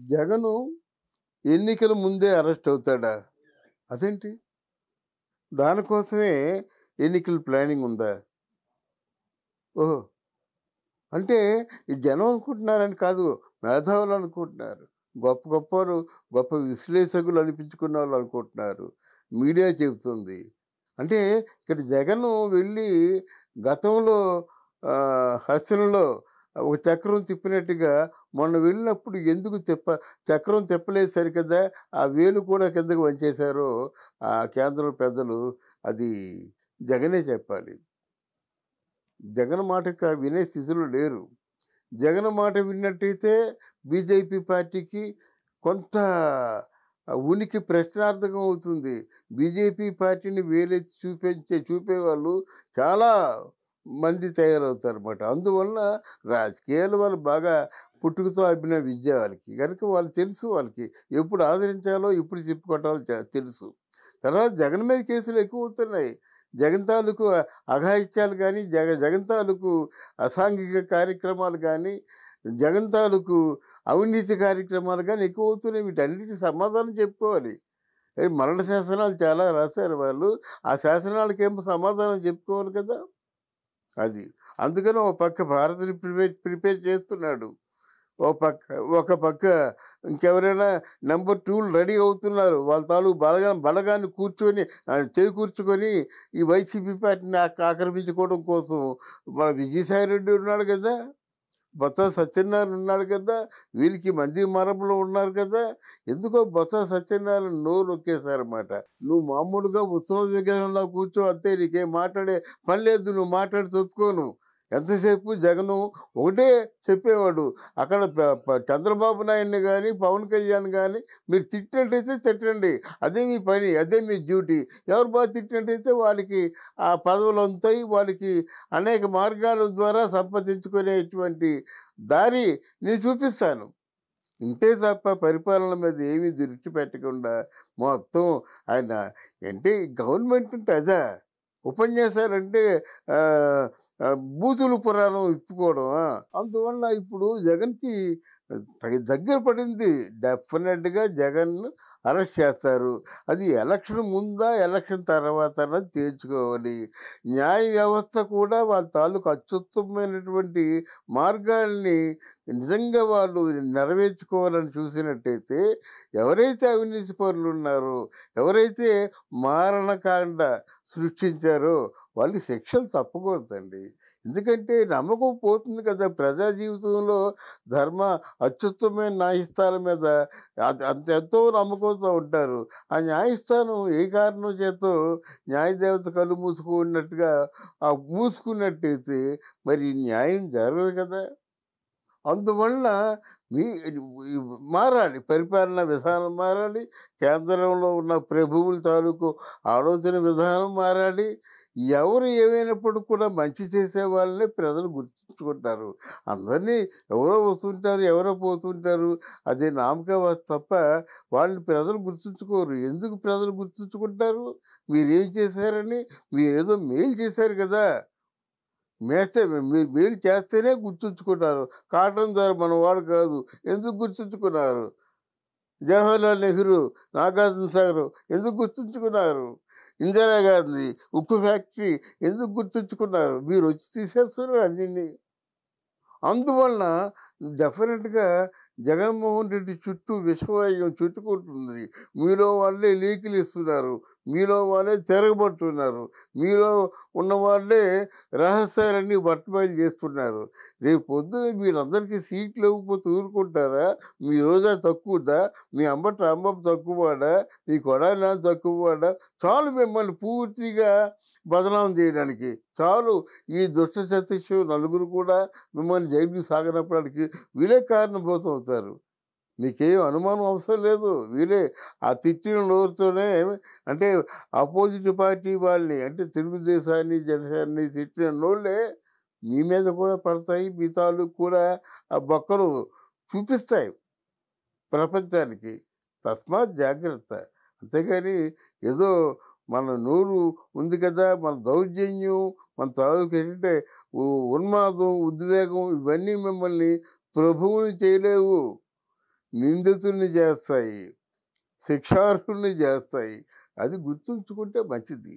జగను ఎన్నికల ముందే అరెస్ట్ అవుతాడా? అదేంటి? దానికోసమే ఎన్నికల ప్లానింగ్ ఉందా? ఓహో! అంటే ఈ జనం అనుకుంటున్నారని కాదు, మేధావులు అనుకుంటున్నారు. గొప్ప గొప్పోరు, గొప్ప విశ్లేషకులు అనిపించుకున్న వాళ్ళు అనుకుంటున్నారు. మీడియా చెబుతుంది. అంటే ఇక్కడ జగను వెళ్ళి గతంలో హస్తినలో ఒక చక్రం తిప్పినట్టుగా మొన్న వెళ్ళినప్పుడు ఎందుకు చక్రం తిప్పలేదు సరికదా, ఆ వేలు కూడా కిందకి వంచేశారో ఆ కేంద్రం పెద్దలు, అది జగనే చెప్పాలి. జగన్ మాట వినే స్థితిలో లేరు. జగన్ మాట విన్నట్టయితే బీజేపీ పార్టీకి కొంత ఉనికి ప్రశ్నార్థకం అవుతుంది. బీజేపీ పార్టీని వేలెత్తి చూపేవాళ్ళు చాలా మంది తయారవుతారన్నమాట. అందువలన రాజకీయాలు వాళ్ళు బాగా పుట్టుకతో అబ్బిన విద్య వాళ్ళకి. కనుక వాళ్ళు తెలుసు, వాళ్ళకి ఎప్పుడు ఆదరించాలో, ఎప్పుడు చెప్పుకోవటాలో తెలుసు. తర్వాత జగన్ మీద కేసులు ఎక్కువ అవుతున్నాయి. జగన్ తాలూకు అఘాయిత్యాలు కానీ, జగన్ తాలూకు అసాంఘిక కార్యక్రమాలు కానీ, జగన్ తాలూకు అవినీతి కార్యక్రమాలు కానీ ఎక్కువ అవుతున్నాయి. వీటన్నిటికీ సమాధానం చెప్పుకోవాలి. మరణ శాసనాలు చాలా రాశారు వాళ్ళు. ఆ శాసనాలకేమో సమాధానం చెప్పుకోవాలి కదా. అది అందుకని ఒక పక్క భారత్ని ప్రిపేర్ చేస్తున్నాడు. ఒక పక్క ఇంకెవరైనా నెంబర్ 2 రెడీ అవుతున్నారు. వాళ్ళ తాలూకు బలగాన్ని చేకూర్చుకొని ఈ వైసీపీ పార్టీని ఆక్రమించుకోవడం కోసం మన విజయసాయి రెడ్డి ఉన్నాడు కదా, బొత్స సత్యనారాయణ ఉన్నాడు కదా, వీళ్ళకి మంది మరపులో ఉన్నారు కదా. ఎందుకో బొత్స సత్యనారాయణ నోరు నొక్కేశారన్నమాట. నువ్వు మామూలుగా ఉత్సవ విగ్రహంలో కూర్చో అంతే, నీకేం మాట్లాడే పని లేదు, నువ్వు మాట్లాడి చెప్పుకోను. ఎంతసేపు జగను ఒకటే చెప్పేవాడు, అక్కడ చంద్రబాబు నాయుడిని కానీ పవన్ కళ్యాణ్ కానీ మీరు తిట్టినట్టయితే తిట్టండి, అదే మీ పని, అదే మీ డ్యూటీ. ఎవరు బాగా తిట్టినట్టయితే వాళ్ళకి ఆ పదవులు అందుతాయి, వాళ్ళకి అనేక మార్గాల ద్వారా సంపాదించుకునేటువంటి దారి నేను చూపిస్తాను. ఇంతే తప్ప పరిపాలన మీద ఏమీ దృష్టి పెట్టకుండా మొత్తం ఆయన అంటే గవర్నమెంట్ అంటే అదా, ఉపన్యాసాలంటే బూతులు పురాణం ఇప్పుకోవడమా. అందువల్ల ఇప్పుడు జగన్కి దగ్గర పడింది. డెఫినెట్గా జగన్ అరెస్ట్ చేస్తారు. అది ఎలక్షన్ ముందా ఎలక్షన్ తర్వాత తేల్చుకోవాలి. న్యాయ వ్యవస్థ కూడా వాళ్ళ తాలూకు అత్యుత్తమైనటువంటి మార్గాల్ని నిజంగా వాళ్ళు నెరవేర్చుకోవాలని చూసినట్టయితే, ఎవరైతే అవినీతి పరులు ఉన్నారో, ఎవరైతే మారణకాండ సృష్టించారో వాళ్ళకి శిక్షలు తప్పకూడదండి. ఎందుకంటే నమ్మకం పోతుంది కదా. ప్రజా జీవితంలో ధర్మ అత్యుత్తమైన న్యాయస్థానం మీద ఎంతో నమ్మకంతో ఉంటారు. ఆ న్యాయస్థానం ఏ కారణం చేతో న్యాయదేవత కళ్ళు మూసుకున్నట్టుగా మూసుకున్నట్టయితే మరి న్యాయం జరగదు కదా. అందువల్ల మీ మారాలి, పరిపాలన విధానం మారాలి, కేంద్రంలో ఉన్న ప్రభువుల తాలూకు ఆలోచన విధానం మారాలి. ఎవరు ఏమైనప్పుడు కూడా మంచి చేసే వాళ్ళనే ప్రజలు గుర్తుంచుకుంటారు. అందరినీ ఎవరో వస్తుంటారు, ఎవరో పోతుంటారు, అదే నామకావస్థ తప్ప వాళ్ళని ప్రజలు గుర్తుంచుకోరు. ఎందుకు ప్రజలు గుర్తుంచుకుంటారు? మీరేం చేశారని. మీరేదో మేలు చేశారు కదా, మీరు మేలు చేస్తేనే గుర్తుంచుకుంటారు. కాటన్ ద్వారా మనవాడు కాదు, ఎందుకు గుర్తుంచుకున్నారు? జవహర్లాల్ నెహ్రూ, నాగార్జున సాగర్ ఎందుకు గుర్తుంచుకున్నారు? ఇందిరాగాంధీ ఉక్కు ఫ్యాక్టరీ ఎందుకు గుర్తుంచుకున్నారు? మీరు వచ్చి తీసేస్తున్నారు అన్నింటినీ. అందువలన డెఫినెట్గా జగన్మోహన్ రెడ్డి చుట్టూ విషవాయువు చుట్టుకుంటుంది. మీలో వాళ్ళే లీకులు ఇస్తున్నారు, మీలో వాళ్ళే తిరగబడుతున్నారు, మీలో ఉన్న వాళ్ళే రహస్యాలన్నీ బట్టబయలు చేస్తున్నారు. రేపు పొద్దున వీళ్ళందరికీ సీట్లు ఇవ్వకపోతే ఊరుకుంటారా? మీ రోజా తక్కువదా? మీ అంబటి రాంబాబు తక్కువవాడా? మీ కొడాలి తక్కువవాడా? చాలు మిమ్మల్ని పూర్తిగా బదనాం చేయడానికి. చాలు. ఈ దుష్ట సతీష్ నలుగురు కూడా మిమ్మల్ని జైలుకి సాగనప్పటికి వీళ్ళే కారణభూతం అవుతారు. మీకేం అనుమానం అవసరం లేదు. వీళ్ళే ఆ తిట్టిన నోరుతోనే, అంటే అపోజిట్ పార్టీ వాళ్ళని, అంటే తెలుగుదేశాన్ని జనసేనని తిట్టిన నోళ్ళే మీ మీద కూడా పడతాయి. మీ తాలూకు కూడా ఆ బొక్కలు చూపిస్తాయి ప్రపంచానికి. తస్మాత్ జాగ్రత్త. అంతేగాని ఏదో మన నోరు ఉంది కదా, మన దౌర్జన్యం, మన తాలూకు ఏంటంటే ఉన్మాదం, ఉద్వేగం, ఇవన్నీ మిమ్మల్ని ప్రభువుని చేయలేవు. నిందితుడిని చేస్తాయి, శిక్షార్హుడిని చేస్తాయి. అది గుర్తుంచుకుంటే మంచిది.